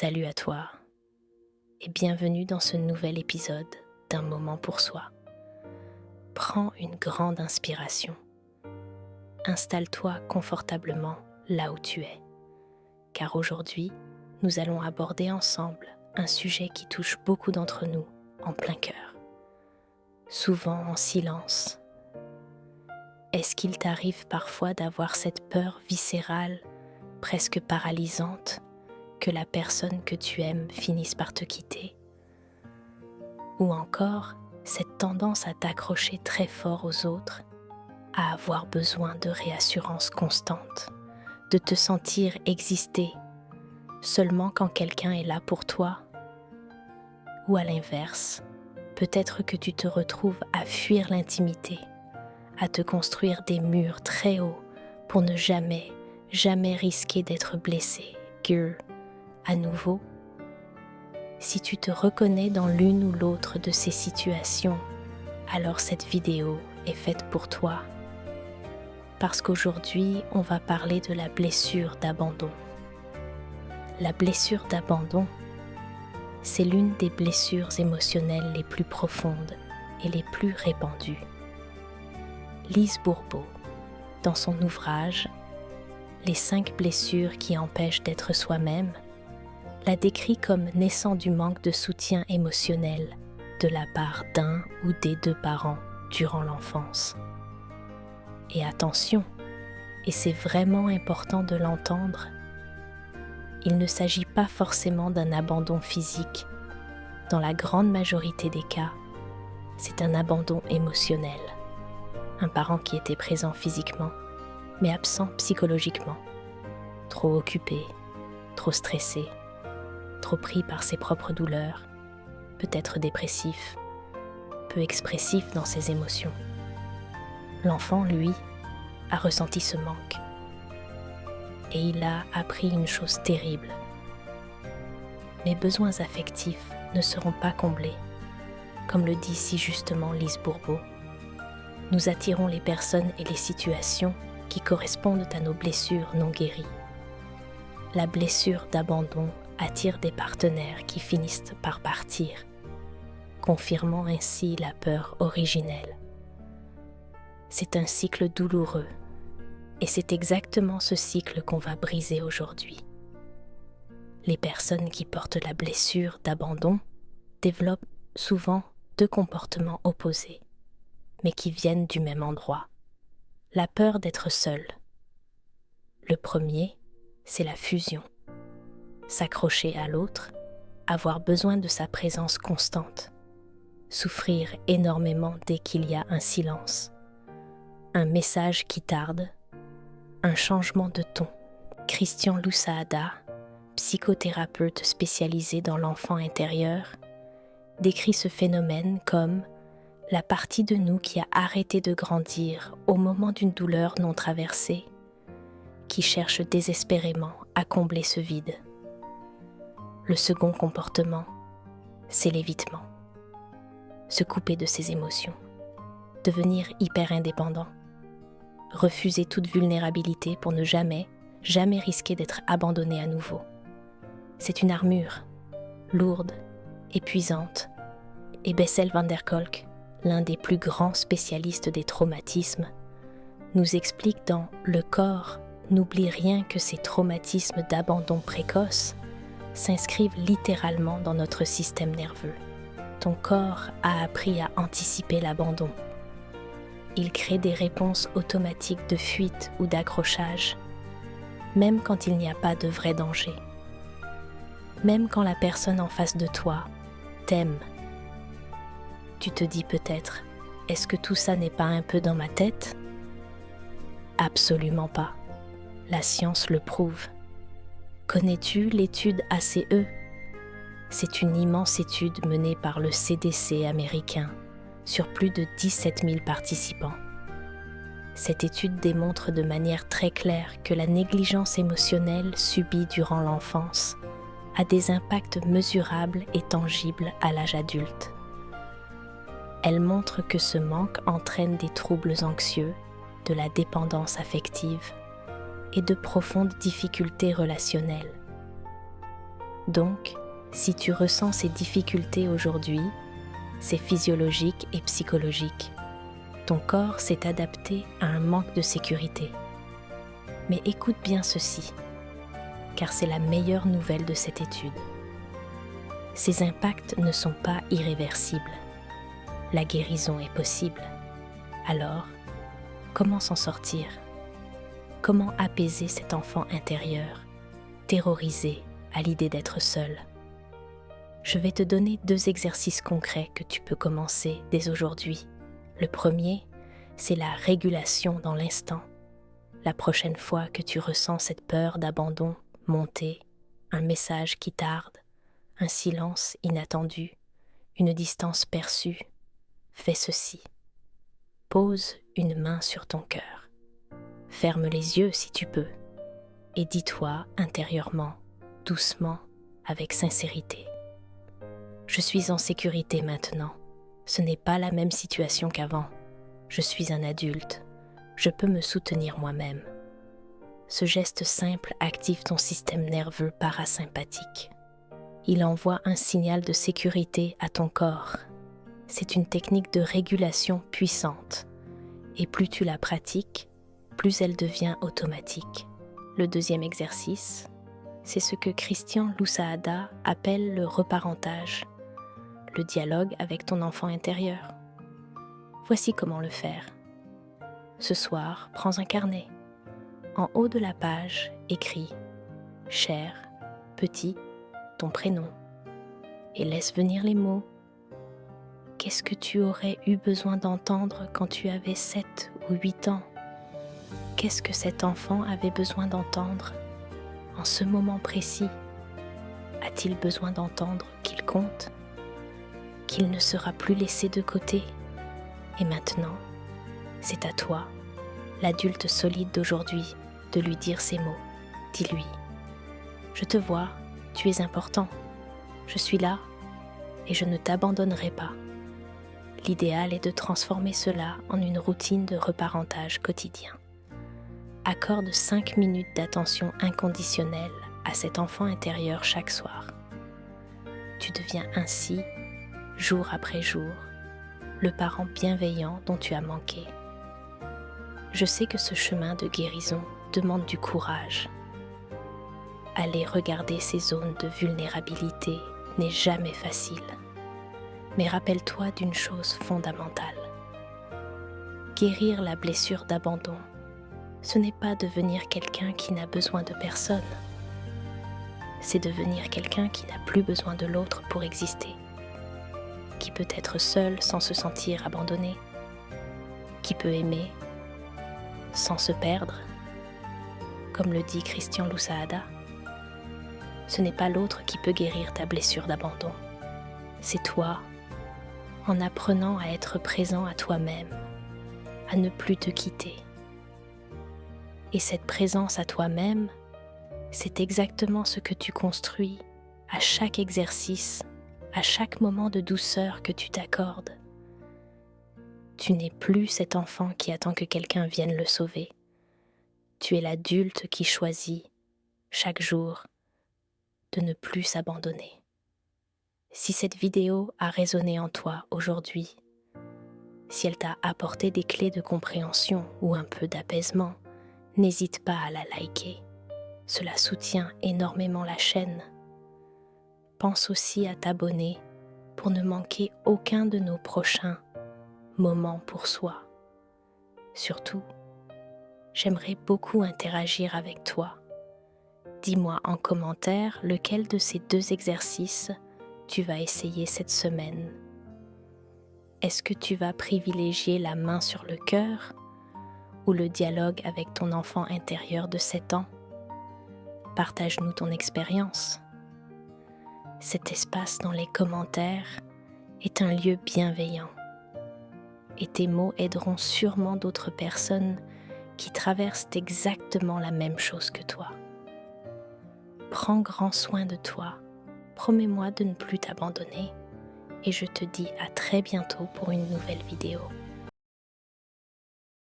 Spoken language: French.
Salut à toi et bienvenue dans ce nouvel épisode d'un moment pour soi. Prends une grande inspiration. Installe-toi confortablement là où tu es, car aujourd'hui, nous allons aborder ensemble un sujet qui touche beaucoup d'entre nous en plein cœur, souvent en silence. Est-ce qu'il t'arrive parfois d'avoir cette peur viscérale, presque paralysante, que la personne que tu aimes finisse par te quitter? Ou encore, cette tendance à t'accrocher très fort aux autres, à avoir besoin de réassurance constante, de te sentir exister seulement quand quelqu'un est là pour toi? Ou à l'inverse, peut-être que tu te retrouves à fuir l'intimité, à te construire des murs très hauts pour ne jamais risquer d'être blessé, à nouveau. Si tu te reconnais dans l'une ou l'autre de ces situations, alors cette vidéo est faite pour toi. Parce qu'aujourd'hui, on va parler de la blessure d'abandon. La blessure d'abandon, c'est l'une des blessures émotionnelles les plus profondes et les plus répandues. Lise Bourbeau, dans son ouvrage « Les 5 blessures qui empêchent d'être soi-même », la décrit comme naissant du manque de soutien émotionnel de la part d'un ou des 2 parents durant l'enfance. Et attention, et c'est vraiment important de l'entendre, il ne s'agit pas forcément d'un abandon physique. Dans la grande majorité des cas, c'est un abandon émotionnel. Un parent qui était présent physiquement, mais absent psychologiquement, trop occupé, trop stressé, trop pris par ses propres douleurs, peut-être dépressif, peu expressif dans ses émotions. L'enfant, lui, a ressenti ce manque. Et il a appris une chose terrible. Mes besoins affectifs ne seront pas comblés. Comme le dit si justement Lise Bourbeau, nous attirons les personnes et les situations qui correspondent à nos blessures non guéries. La blessure d'abandon attire des partenaires qui finissent par partir, confirmant ainsi la peur originelle. C'est un cycle douloureux, et c'est exactement ce cycle qu'on va briser aujourd'hui. Les personnes qui portent la blessure d'abandon développent souvent 2 comportements opposés, mais qui viennent du même endroit. La peur d'être seul. Le premier, c'est la fusion. S'accrocher à l'autre, avoir besoin de sa présence constante, souffrir énormément dès qu'il y a un silence, un message qui tarde, un changement de ton. Christian Loussaada, psychothérapeute spécialisé dans l'enfant intérieur, décrit ce phénomène comme la partie de nous qui a arrêté de grandir au moment d'une douleur non traversée, qui cherche désespérément à combler ce vide. Le second comportement, c'est l'évitement. Se couper de ses émotions, devenir hyper indépendant, refuser toute vulnérabilité pour ne jamais risquer d'être abandonné à nouveau. C'est une armure, lourde, épuisante, et Bessel van der Kolk, l'un des plus grands spécialistes des traumatismes, nous explique dans Le corps n'oublie rien que ces traumatismes d'abandon précoce s'inscrivent littéralement dans notre système nerveux. Ton corps a appris à anticiper l'abandon. Il crée des réponses automatiques de fuite ou d'accrochage, même quand il n'y a pas de vrai danger. Même quand la personne en face de toi t'aime. Tu te dis peut-être, est-ce que tout ça n'est pas un peu dans ma tête? Absolument pas. La science le prouve. Connais-tu l'étude ACE? C'est une immense étude menée par le CDC américain sur plus de 17 000 participants. Cette étude démontre de manière très claire que la négligence émotionnelle subie durant l'enfance a des impacts mesurables et tangibles à l'âge adulte. Elle montre que ce manque entraîne des troubles anxieux, de la dépendance affective et de profondes difficultés relationnelles. Donc, si tu ressens ces difficultés aujourd'hui, c'est physiologique et psychologique. Ton corps s'est adapté à un manque de sécurité. Mais écoute bien ceci, car c'est la meilleure nouvelle de cette étude. Ces impacts ne sont pas irréversibles. La guérison est possible. Alors, comment s'en sortir? Comment apaiser cet enfant intérieur, terrorisé à l'idée d'être seul? Je vais te donner 2 exercices concrets que tu peux commencer dès aujourd'hui. Le premier, c'est la régulation dans l'instant. La prochaine fois que tu ressens cette peur d'abandon monter, un message qui tarde, un silence inattendu, une distance perçue, fais ceci. Pose une main sur ton cœur. Ferme les yeux si tu peux et dis-toi intérieurement, doucement, avec sincérité. Je suis en sécurité maintenant. Ce n'est pas la même situation qu'avant. Je suis un adulte. Je peux me soutenir moi-même. Ce geste simple active ton système nerveux parasympathique. Il envoie un signal de sécurité à ton corps. C'est une technique de régulation puissante. Et plus tu la pratiques, plus elle devient automatique. Le deuxième exercice, c'est ce que Christian Loussaada appelle le reparentage, le dialogue avec ton enfant intérieur. Voici comment le faire. Ce soir, prends un carnet. En haut de la page, écris « Cher, petit, ton prénom » et laisse venir les mots. Qu'est-ce que tu aurais eu besoin d'entendre quand tu avais 7 ou 8 ans? Qu'est-ce que cet enfant avait besoin d'entendre en ce moment précis? A-t-il besoin d'entendre qu'il compte? Qu'il ne sera plus laissé de côté? Et maintenant, c'est à toi, l'adulte solide d'aujourd'hui, de lui dire ces mots. Dis-lui, je te vois, tu es important, je suis là et je ne t'abandonnerai pas. L'idéal est de transformer cela en une routine de reparentage quotidien. Accorde 5 minutes d'attention inconditionnelle à cet enfant intérieur chaque soir. Tu deviens ainsi, jour après jour, le parent bienveillant dont tu as manqué. Je sais que ce chemin de guérison demande du courage. Aller regarder ces zones de vulnérabilité n'est jamais facile. Mais rappelle-toi d'une chose fondamentale. Guérir la blessure d'abandon, ce n'est pas devenir quelqu'un qui n'a besoin de personne. C'est devenir quelqu'un qui n'a plus besoin de l'autre pour exister, qui peut être seul sans se sentir abandonné, qui peut aimer sans se perdre, comme le dit Christian Loussaada. Ce n'est pas l'autre qui peut guérir ta blessure d'abandon, c'est toi, en apprenant à être présent à toi-même, à ne plus te quitter. Et cette présence à toi-même, c'est exactement ce que tu construis à chaque exercice, à chaque moment de douceur que tu t'accordes. Tu n'es plus cet enfant qui attend que quelqu'un vienne le sauver. Tu es l'adulte qui choisit, chaque jour, de ne plus s'abandonner. Si cette vidéo a résonné en toi aujourd'hui, si elle t'a apporté des clés de compréhension ou un peu d'apaisement, n'hésite pas à la liker. Cela soutient énormément la chaîne. Pense aussi à t'abonner pour ne manquer aucun de nos prochains moments pour soi. Surtout, j'aimerais beaucoup interagir avec toi. Dis-moi en commentaire lequel de ces 2 exercices tu vas essayer cette semaine. Est-ce que tu vas privilégier la main sur le cœur ou le dialogue avec ton enfant intérieur de 7 ans? Partage-nous ton expérience. Cet espace dans les commentaires est un lieu bienveillant et tes mots aideront sûrement d'autres personnes qui traversent exactement la même chose que toi. Prends grand soin de toi, promets-moi de ne plus t'abandonner et je te dis à très bientôt pour une nouvelle vidéo.